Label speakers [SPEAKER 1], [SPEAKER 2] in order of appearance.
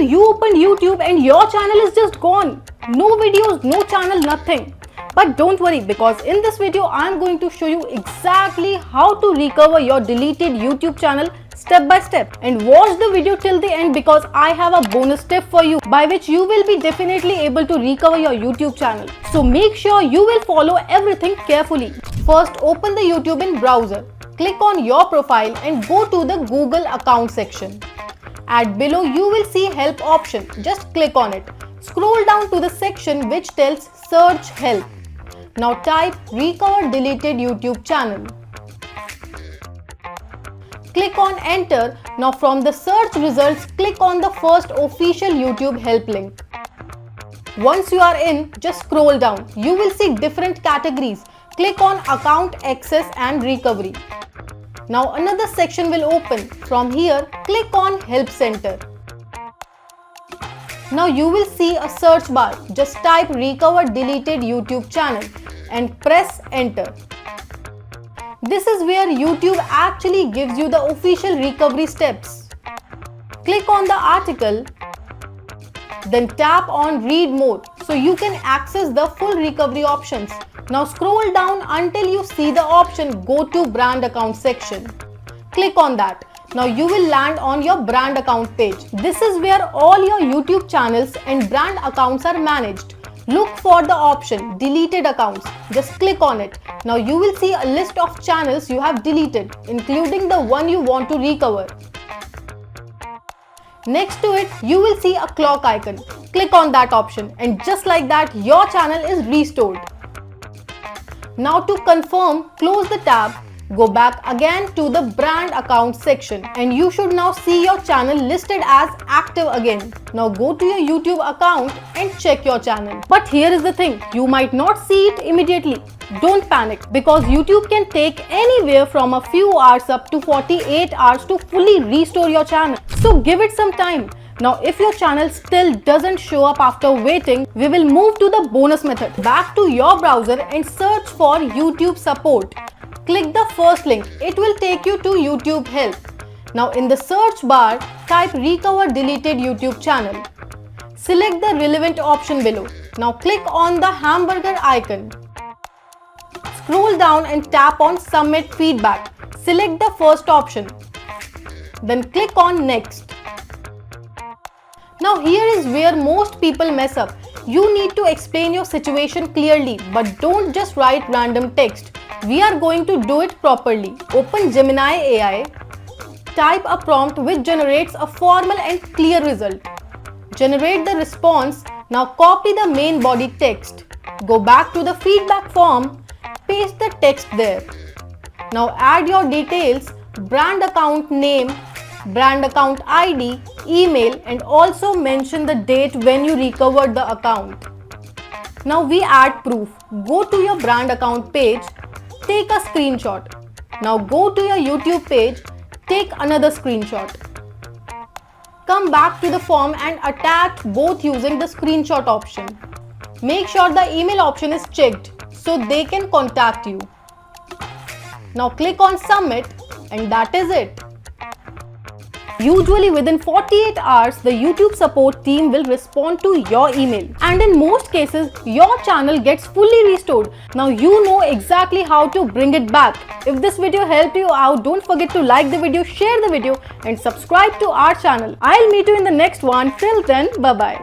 [SPEAKER 1] you opened YouTube and your channel is just gone. No videos, no channel, nothing. But don't worry, because in this video I am going to show you exactly how to recover your deleted YouTube channel step by step. And watch the video till the end, because I have a bonus tip for you by which you will be definitely able to recover your YouTube channel. So make sure you will follow everything carefully. First, open the YouTube in browser. Click on your profile and go to the Google account section. At below you will see help option. Just click on it. Scroll down to the section which tells search help. Now type recover deleted YouTube channel. Click on enter. Now from the search results, click on the first official YouTube help link. Once you are in, just scroll down. You will see different categories. Click on account access and recovery. Now another section will open. From here, click on help center. Now you will see a search bar. Just type recover deleted YouTube channel and press enter. This is where YouTube actually gives you the official recovery steps. Click on the article, then tap on read more so you can access the full recovery options. Now scroll down until you see the option go to brand account section. Click on that. Now you will land on your brand account page. This is where all your YouTube channels and brand accounts are managed. Look for the option deleted accounts. Just click on it. Now you will see a list of channels you have deleted, including the one you want to recover. Next to it, you will see a clock icon. Click on that option, and just like that, your channel is restored. Now to confirm, close the tab. Go back again to the brand account section, and you should now see your channel listed as active again. Now go to your YouTube account and check your channel. But here is the thing, you might not see it immediately. Don't panic, because YouTube can take anywhere from a few hours up to 48 hours to fully restore your channel. So give it some time. Now if your channel still doesn't show up after waiting, we will move to the bonus method. Back to your browser and search for YouTube support. Click the first link. It will take you to YouTube help. Now in the search bar, type recover deleted YouTube channel. Select the relevant option below. Now click on the hamburger icon. Scroll down and tap on submit feedback. Select the first option. Then click on next. Now here is where most people mess up. You need to explain your situation clearly, but don't just write random text. We are going to do it properly. Open Gemini AI. Type a prompt which generates a formal and clear result. Generate the response. Now copy the main body text. Go back to the feedback form. Paste the text there. Now add your details, brand account name, brand account ID, email, and also mention the date when you recovered the account. Now we add proof. Go to your brand account page. Take a screenshot. Now go to your YouTube page, take another screenshot. Come back to the form and attach both using the screenshot option. Make sure the email option is checked so they can contact you. Now click on submit, and that is it. Usually within 48 hours, the YouTube support team will respond to your email, and in most cases, your channel gets fully restored. Now you know exactly how to bring it back. If this video helped you out, don't forget to like the video, share the video, and subscribe to our channel. I'll meet you in the next one. Till then, bye-bye.